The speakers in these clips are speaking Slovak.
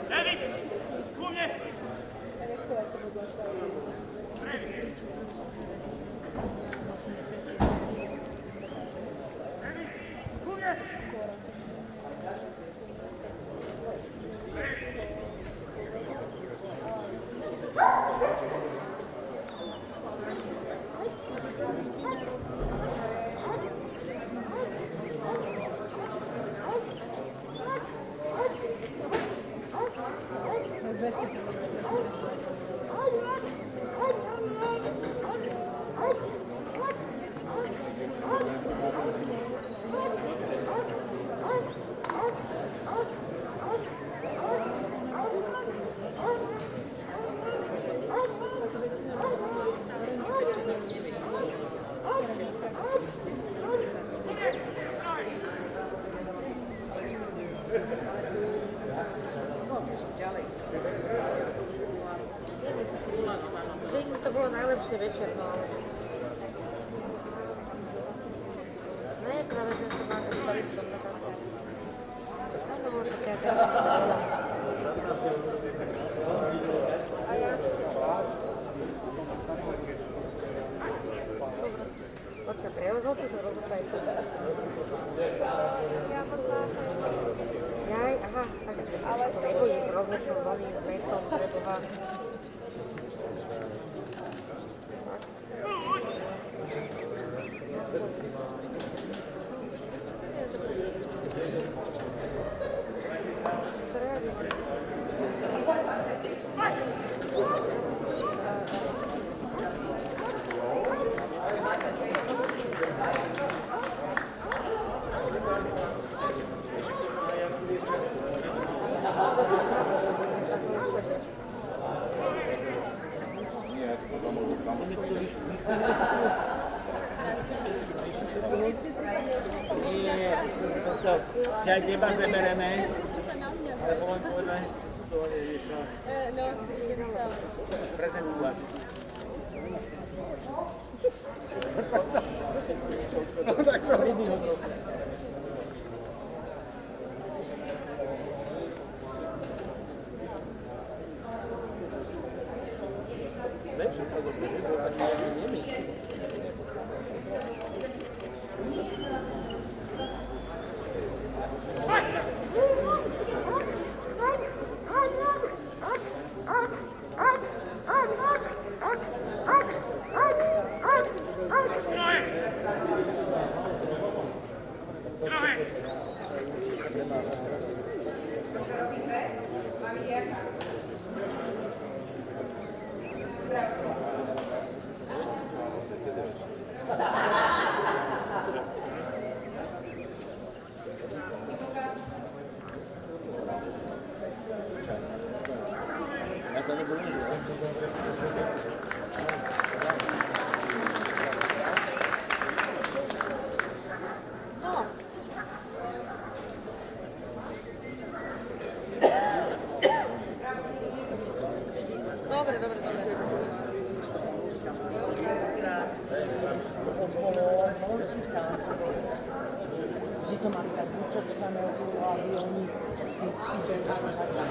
Erik, ku mne! Že im to bolo najlepšie večer, no ale... Ne, práve že to má dostali v tom dokonca. No, bolo také a teraz. A ja som... Dobre. Počkaj, prevozol tu, že rozopraj tu. Ja poslášam. Jaj, aha, tak ale to nebude s rozhodcom s oným mesom, preboha. Však teba zebereme, lebo len povedať, to je čo prezentovať. Tak sa hodí ho trochu. Lepšie to dobre, že bol taký nemý. Že to mali tak vyčačkané okolo, aby oni si bežali tak tam.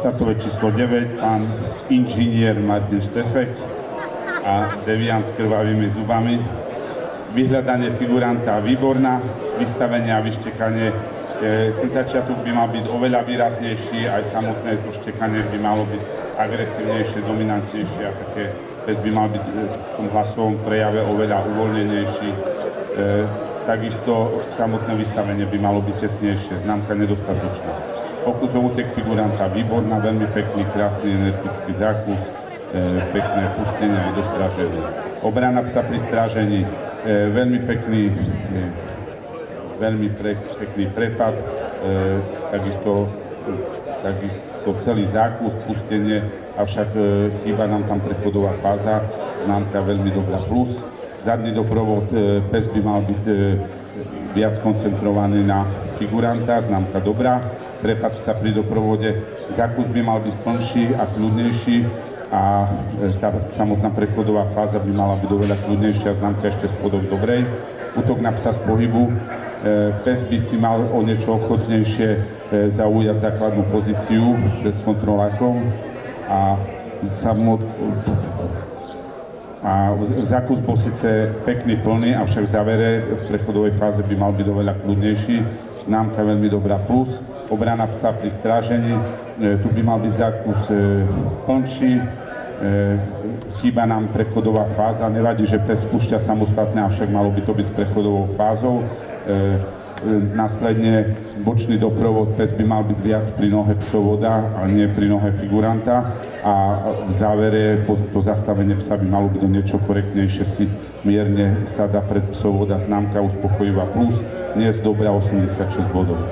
Štátové číslo 9, pán inžinier Martin Štefek a deviant s krvavými zubami. Vyhľadanie figuranta výborná, vystavenie a vyštekanie. Ten začiatok by mal byť oveľa výraznejší, aj samotné to štekanie by malo byť agresívnejšie, dominantnejšie a také, pes by mal byť v tom hlasovom prejave oveľa uvoľnenejší. Takisto samotné vystavenie by malo byť tesnejšie, známka nedostatočná. Pokus o útek figuranta výborná, veľmi pekný, krásny, energický zákus, pekné pustenie aj do stráženia. Obrana psa pri strážení, veľmi pekný prepad, takisto celý zákus, pustenie, avšak chýba nám tam prechodová fáza, známka veľmi dobrá plus. Zadný doprovod, pes by mal byť viac koncentrovaný na figuranta, známka dobrá. Prepad sa pri doprovode, zákus by mal byť plnší a kľudnejší a tá samotná prechodová fáza by mala byť oveľa kľudnejšia, známka ešte spodok dobrej. Útok na psa z pohybu, pes by si mal o niečo ochotnejšie zaujať základnú pozíciu pred kontrolákom a zákus bol síce pekný, plný, avšak v závere v prechodovej fáze by mal byť oveľa kľudnejší, známka veľmi dobrá plus. Obrana psa pri strážení, tu by mal byť zákus plnší, chýba nám prechodová fáza, nevadí, že pes púšťa samostatne, avšak malo by to byť s prechodovou fázou. Následne bočný doprovod, pes by mal byť viac pri nohe psovoda a nie pri nohe figuranta a v závere to zastavenie psa by malo byť niečo korektnejšie, si mierne sada pred psovoda, známka uspokojivá plus, dnes dobrá 86 bodov.